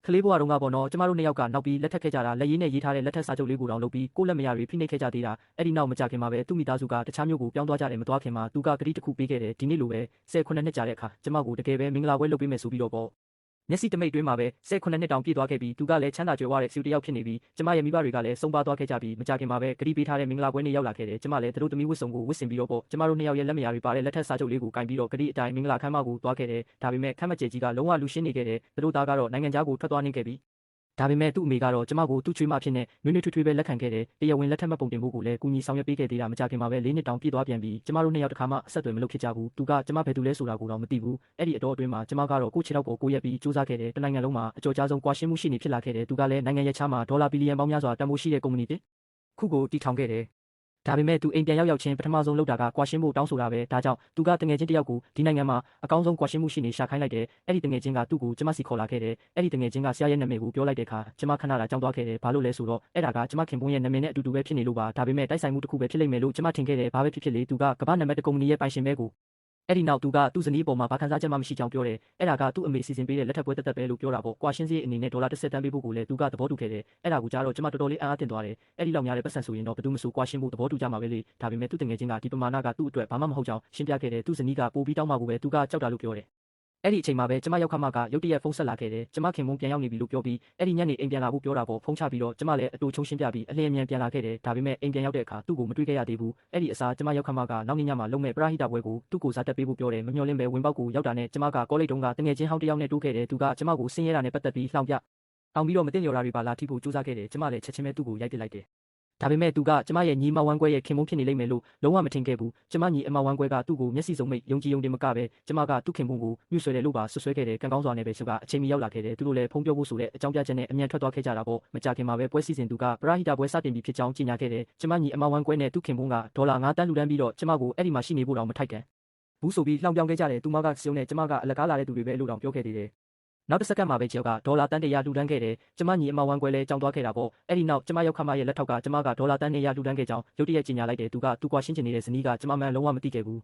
ခလေးဘွားတုန်းကပေါ့နော်ကျမတို့နှစ်ယောက်ကနောက်ပြီးလက်ထပ်ခဲ့ကြတာလက်ရည်နဲ့ရေးထားတဲ့လက်ထပ်စာချုပ်လေးကိုတောင်လုပ်ပြီးကိုလက်မရတွေဖိနှိပ်ခဲ့ကြသေးတာအဲ့ဒီနောက်မကြခင်မှာပဲသူ့မိသားစုကတခြားမျိုးကိုပြောင်းသွားကြတယ်မသွားခင်မှာသူကဂတိတစ်ခုပေးခဲ့တယ်ဒီနေ့လိုပဲ19နှစ်ကြာတဲ့အခါကျမကိုတကယ်ပဲမင်္ဂလာပွဲလုပ်ပေးမယ်ဆိုပြီးတော့ပေါ့မျက်စိတမိတ်တွင်းမှာပဲ19နှစ်တောင်ပြည့်သွားခဲ့ပြီးသူကလည်းချမ်းသာကြွယ်ဝတဲ့စီတယောက်ဖြစ်နေပြီးကျမရဲ့မိဘတွေကလည်းဆုံးပါသွားခဲ့ကြပြီးမကြခင်မှာပဲဂတိပေးထားတဲ့မင်္ဂလာပွဲနေ့ရောက်လာခဲ့တယ်ကျမလည်းသူတို့သမီးဝတ်စုံကိုဝတ်ဆင်ပြီးတော့ပေါ့ကျမတို့နှစ်ယောက်ရဲ့လက်မယာတွေပါတဲ့လက်ထပ်စာချုပ်လေးကိုကင်ပြီးတော့ဂတိအတိုင်းမင်္ဂလာခမ်းမကိုသွားခဲ့တယ်ဒါပေမဲ့ခမ်းမကျဲကြီးကလုံးဝလူရှင်းနေခဲ့တယ်သူတို့သားကတော့နိုင်ငံခြားကိုထွက်သွားနေခဲ့ပြီးဒါပေမဲ့သူ့အမေကတော့ကျမကိုသူ့ချွေးမဖြစ်နေနွေးနွေးထွေးထွေးပဲလက်ခံခဲ့တယ်တရားဝင်လက်ထက်မှတ်ပုံတင်ဖို့ကိုလည်းကူညီဆောင်ရွက်ပေးခဲ့သေးတာမကြခင်မှာပဲ4နှစ်တောင်ပြည့်သွားပြန်ပြီးကျမတို့နှစ်ယောက်တစ်ခါမှအဆက်အသွယ်မလုပ်ဖြစ်ကြဘူးသူကကျမဘယ်သူလဲဆိုတာကိုတော့မသိဘူးအဲ့ဒီအတော်အတွင်းမှာကျမကတော့ကိုယ့်ခြေထောက်ပေါ်ကိုရက်ပြီးစူးစမ်းခဲ့တယ်တနိုင်ငံလုံးမှာအကြော်ကြားဆုံးကွာရှင်းမှုရှိနေဖြစ်လာခဲ့တယ်သူကလည်းနိုင်ငံရဲ့ချားမှာဒေါ်လာဘီလီယံပေါင်းများစွာတန်ဖိုးရှိတဲ့ကုမ္ပဏီတစ်ခုကိုတည်ထောင်ခဲ့တယ်ဒါပေမဲ့သူအိမ်ပြန်ရောက်ချင်းပထမဆုံးလုပ်တာကကွာရှင်းဖို့တောင်းဆိုတာပဲဒါကြောင့်သူကတငယ်ချင်းတယောက်ကိုဒီနိုင်ငံမှာအကောင်းဆုံးကွာရှင်းမှုရှိနေရှာခိုင်းလိုက်တယ်အဲ့ဒီတငယ်ချင်းကသူ့ကိုကျမစီခေါ်လာခဲ့တယ်အဲ့ဒီတငယ်ချင်းကဆရာရဲ့နာမည်ကိုပြောလိုက်တဲ့အခါကျမခဏတာကြောင်းသွားခဲ့တယ်ဘာလို့လဲဆိုတော့အဲ့ဒါကကျမခင်ပွန်းရဲ့နာမည်နဲ့အတူတူပဲဖြစ်နေလို့ပါဒါပေမဲ့တိုက်ဆိုင်မှုတစ်ခုပဲဖြစ်လိမ့်မယ်လို့ကျမထင်ခဲ့တယ်ဘာပဲဖြစ်ဖြစ်လေသူကကမ္ဘာနံပါတ်1ကုမ္ပဏီရဲ့ပိုင်ရှင်ပဲကိုအဲ့ဒီနောက်သူကသူ့ဇနီးအပေါ်မှာဘာခံစားချက်မှမရှိကြောင်းပြောတယ်အဲ့ဒါကသူ့အမေစီစဉ်ပေးတဲ့လက်ထပ်ပွဲတက်တက်ပဲလို့ပြောတာပေါ့ကွာရှင်းစည်းအနေနဲ့ဒေါ်လာ10တန်းပေးဖို့ကိုလည်းသူကသဘောတူခဲ့တယ်အဲ့ဒါကိုကြားတော့ကျမတော်တော်လေးအားအသင့်သွားတယ်အဲ့ဒီလောက်များတဲ့ပတ်စံဆိုရင်တော့ဘယ်သူမှမဆိုကွာရှင်းဖို့သဘောတူကြမှာပဲလေဒါပေမဲ့သူ့တငယ်ချင်းကဒီပမာဏကသူ့အတွက်ဘာမှမဟုတ်ကြောင်းရှင်းပြခဲ့တယ်သူ့ဇနီးကပို့ပြီးတောင်းမှကိုပဲသူကကြောက်တာလို့ပြောတယ်အဲ့ဒီအချိန်မှာပဲကျမရောက်ခါမှကရုတ်တရက်ဖုန်းဆက်လာခဲ့တယ်ကျမခင်မုန်းပြန်ရောက်နေပြီလို့ပြောပြီးအဲ့ဒီညနေအိမ်ပြန်လာဖို့ပြောတာပေါ့ဖုန်းချပြီးတော့ကျမလည်းအတူချုံရှင်းပြပြီးအလျင်အမြန်ပြန်လာခဲ့တယ်ဒါပေမဲ့အိမ်ပြန်ရောက်တဲ့အခါသူ့ကိုမတွေ့ခဲ့ရသေးဘူးအဲ့ဒီအစားကျမရောက်ခါမှကနောက်နေ့ညမှာလုံးမဲ့ပရာဟိတပွဲကိုသူ့ကိုစားတက်ပေးဖို့ပြောတယ်မမျှော်လင့်ပဲဝင်ပေါက်ကိုရောက်တာနဲ့ကျမကကောလိပ်တုန်းကတငယ်ချင်းဟောင်းတစ်ယောက်နဲ့တိုးခဲ့တယ်သူကကျမကိုဆင်းရဲတာနဲ့ပတ်သက်ပြီးလှောင်ပြအောင်ပြီးတော့မသိလျော်တာတွေပါလာထိဖို့ကြိုးစားခဲ့တယ်ကျမလည်းချက်ချင်းပဲသူ့ကိုရိုက်ပစ်လိုက်တယ်ဒါပေမဲ့သူကကျမရဲ့ညီမဝမ်းကွဲရဲ့ခင်မုန်းဖြစ်နေလိမ့်မယ်လို့လုံးဝမထင်ခဲ့ဘူးကျမညီအမဝမ်းကွဲကသူ့ကိုမျက်စိစုံမိတ်ယုံကြည်ယုံတင်မကပဲကျမကသူ့ခင်မုန်းကိုညှို့ဆွဲတယ်လို့ပါဆွဆွဲခဲ့တယ်ကံကောင်းစွာနဲ့ပဲသူကအချိန်မီရောက်လာခဲ့တယ်သူတို့လည်းဖုံးပြောဖို့ဆိုတဲ့အကြောင်းပြချက်နဲ့အမြန်ထွက်သွားခဲ့ကြတာပေါ့မကြခင်မှာပဲပွဲစီစဉ်သူကပရာဟိတပွဲစတင်ပြီးဖြစ်ကြောင်းကြေညာခဲ့တယ်ကျမညီအမဝမ်းကွဲနဲ့သူ့ခင်မုန်းကဒေါ်လာ9တန်းလူတန်းပြီးတော့ကျမကိုအဲ့ဒီမှာရှိနေဖို့တောင်မထိုက်ကန်ဘူးဆိုပြီးလှောင်ပြောင်းခဲ့ကြတယ်သူမကစုံနဲ့ကျမကအလကားလာတဲ့သူတွေပဲလို့တောင်ပြောခဲ့သေးတယ်နောက်တစ်စက္ကန့်မှာပဲချောက်ကဒေါ်လာတန်း100လူတန်းခဲ့တယ်ကျမညီအမဝမ်းကွဲလဲကြောင်းသွားခဲ့တာပေါ့အဲ့ဒီနောက်ကျမရောက်ခမရဲ့လက်ထောက်ကကျမကဒေါ်လာတန်း100လူတန်းခဲ့ကြောင်းရုတ်တရက်ကြေညာလိုက်တယ်သူကသူ့ကွာရှင်းချင်နေတဲ့ဇနီးကကျမမှန်လုံးဝမသိခဲ့ဘူး